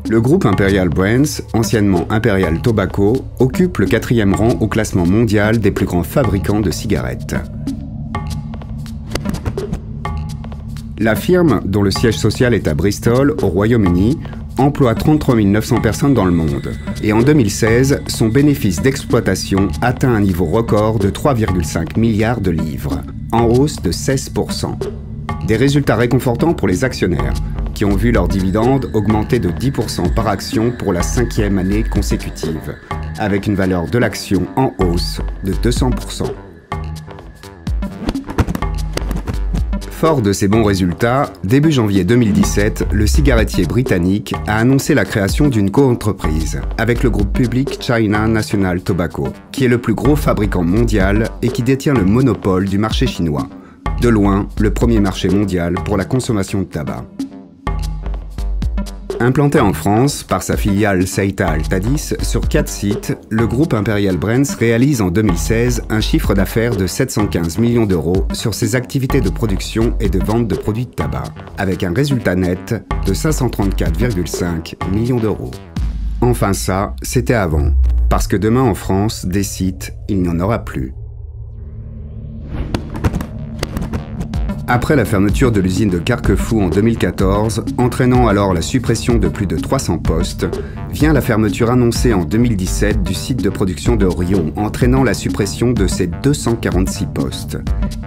Le groupe Imperial Brands, anciennement Imperial Tobacco, occupe le 4e rang au classement mondial des plus grands fabricants de cigarettes. La firme, dont le siège social est à Bristol, au Royaume-Uni, emploie 33 900 personnes dans le monde. Et en 2016, son bénéfice d'exploitation atteint un niveau record de 3,5 milliards de livres, en hausse de 16%. Des résultats réconfortants pour les actionnaires, qui ont vu leurs dividendes augmenter de 10% par action pour la 5e année consécutive, avec une valeur de l'action en hausse de 200%. Fort de ces bons résultats, début janvier 2017, le cigarettier britannique a annoncé la création d'une coentreprise avec le groupe public China National Tobacco, qui est le plus gros fabricant mondial et qui détient le monopole du marché chinois. De loin, le premier marché mondial pour la consommation de tabac. Implanté en France par sa filiale Seita Altadis sur 4 sites, le groupe Imperial Brands réalise en 2016 un chiffre d'affaires de 715 millions d'euros sur ses activités de production et de vente de produits de tabac, avec un résultat net de 534,5 millions d'euros. Enfin ça, c'était avant, parce que demain en France, des sites, il n'y en aura plus. Après la fermeture de l'usine de Carquefou en 2014, entraînant alors la suppression de plus de 300 postes, vient la fermeture annoncée en 2017 du site de production de Riom, entraînant la suppression de ses 246 postes,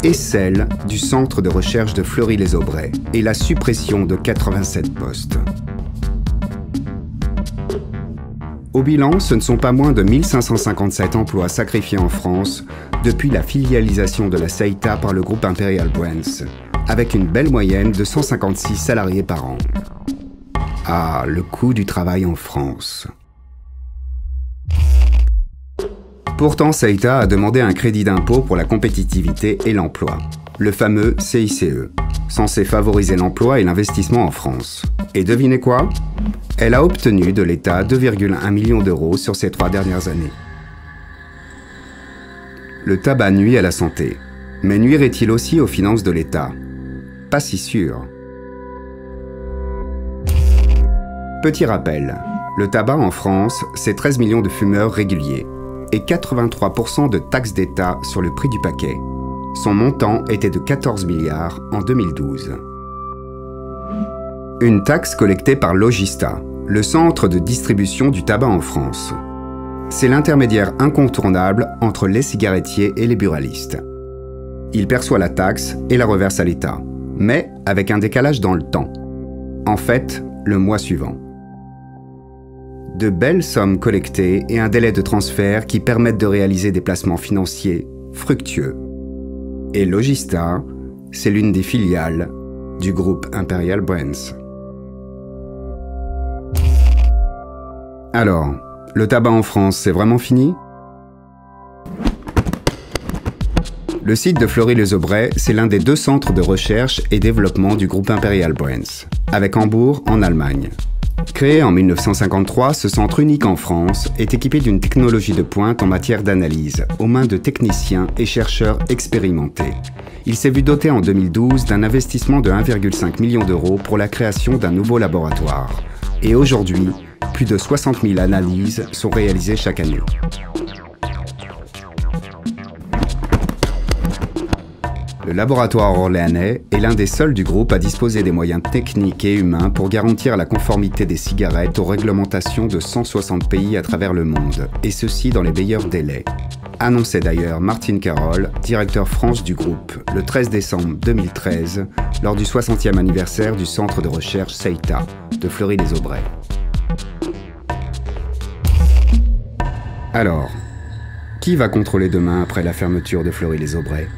et celle du centre de recherche de Fleury-les-Aubrais, et la suppression de 87 postes. Au bilan, ce ne sont pas moins de 1557 emplois sacrifiés en France depuis la filialisation de la Seita par le groupe Imperial Brands, avec une belle moyenne de 156 salariés par an. Ah, le coût du travail en France. Pourtant, Seita a demandé un crédit d'impôt pour la compétitivité et l'emploi, le fameux CICE, censé favoriser l'emploi et l'investissement en France. Et devinez quoi ? Elle a obtenu de l'État 2,1 millions d'euros sur ces 3 dernières années. Le tabac nuit à la santé, mais nuirait-il aussi aux finances de l'État? Pas si sûr. Petit rappel, le tabac en France, c'est 13 millions de fumeurs réguliers et 83% de taxes d'État sur le prix du paquet. Son montant était de 14 milliards en 2012. Une taxe collectée par Logista, le centre de distribution du tabac en France. C'est l'intermédiaire incontournable entre les cigarettiers et les buralistes. Il perçoit la taxe et la reverse à l'État, mais avec un décalage dans le temps. En fait, le mois suivant. De belles sommes collectées et un délai de transfert qui permettent de réaliser des placements financiers fructueux. Et Logista, c'est l'une des filiales du groupe Imperial Brands. Alors, le tabac en France, c'est vraiment fini? Le site de Fleury-les-Aubrais, c'est l'un des 2 centres de recherche et développement du groupe Imperial Brands, avec Hambourg en Allemagne. Créé en 1953, ce centre unique en France est équipé d'une technologie de pointe en matière d'analyse, aux mains de techniciens et chercheurs expérimentés. Il s'est vu doté en 2012 d'un investissement de 1,5 million d'euros pour la création d'un nouveau laboratoire. Et aujourd'hui, plus de 60 000 analyses sont réalisées chaque année. Le laboratoire orléanais est l'un des seuls du groupe à disposer des moyens techniques et humains pour garantir la conformité des cigarettes aux réglementations de 160 pays à travers le monde, et ceci dans les meilleurs délais. Annonçait d'ailleurs Martine Carole, directeur France du groupe, le 13 décembre 2013, lors du 60e anniversaire du centre de recherche Seita de Fleury-les-Aubrais. Alors, qui va contrôler demain après la fermeture de Fleury-les-Aubrais?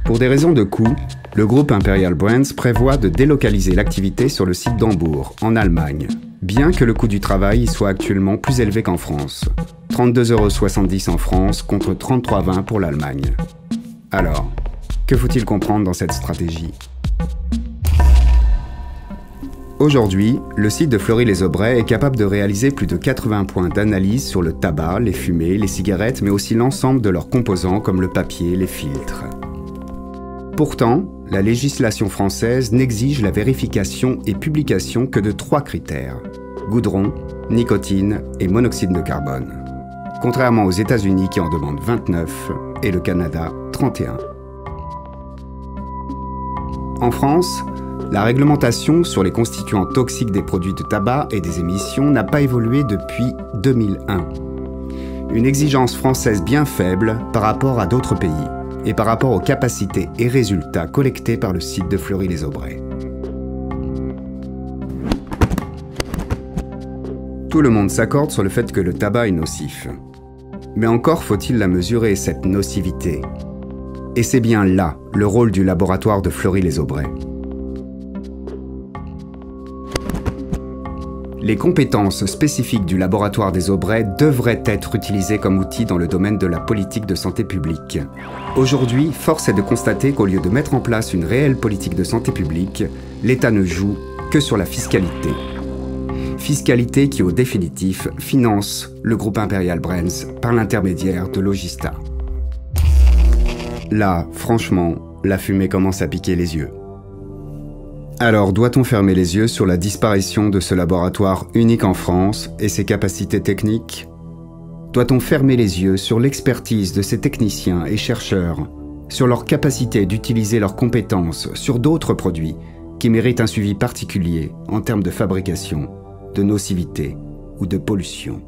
Pour des raisons de coût, le groupe Imperial Brands prévoit de délocaliser l'activité sur le site d'Hambourg, en Allemagne, bien que le coût du travail y soit actuellement plus élevé qu'en France. 32,70 € en France contre 33,20 € pour l'Allemagne. Alors, que faut-il comprendre dans cette stratégie? Aujourd'hui, le site de Fleury-les-Aubrais est capable de réaliser plus de 80 points d'analyse sur le tabac, les fumées, les cigarettes, mais aussi l'ensemble de leurs composants comme le papier, les filtres. Pourtant, la législation française n'exige la vérification et publication que de 3 critères: goudron, nicotine et monoxyde de carbone. Contrairement aux États-Unis qui en demandent 29 et le Canada 31. En France, la réglementation sur les constituants toxiques des produits de tabac et des émissions n'a pas évolué depuis 2001. Une exigence française bien faible par rapport à d'autres pays et par rapport aux capacités et résultats collectés par le site de Fleury-les-Aubrais. Tout le monde s'accorde sur le fait que le tabac est nocif. Mais encore faut-il la mesurer, cette nocivité. Et c'est bien là le rôle du laboratoire de Fleury-les-Aubrais. Les compétences spécifiques du laboratoire des Aubrais devraient être utilisées comme outil dans le domaine de la politique de santé publique. Aujourd'hui, force est de constater qu'au lieu de mettre en place une réelle politique de santé publique, l'État ne joue que sur la fiscalité. Fiscalité qui, au définitif, finance le groupe Imperial Brands par l'intermédiaire de Logista. Là, franchement, la fumée commence à piquer les yeux. Alors, doit-on fermer les yeux sur la disparition de ce laboratoire unique en France et ses capacités techniques? Doit-on fermer les yeux sur l'expertise de ces techniciens et chercheurs, sur leur capacité d'utiliser leurs compétences sur d'autres produits qui méritent un suivi particulier en termes de fabrication, de nocivité ou de pollution?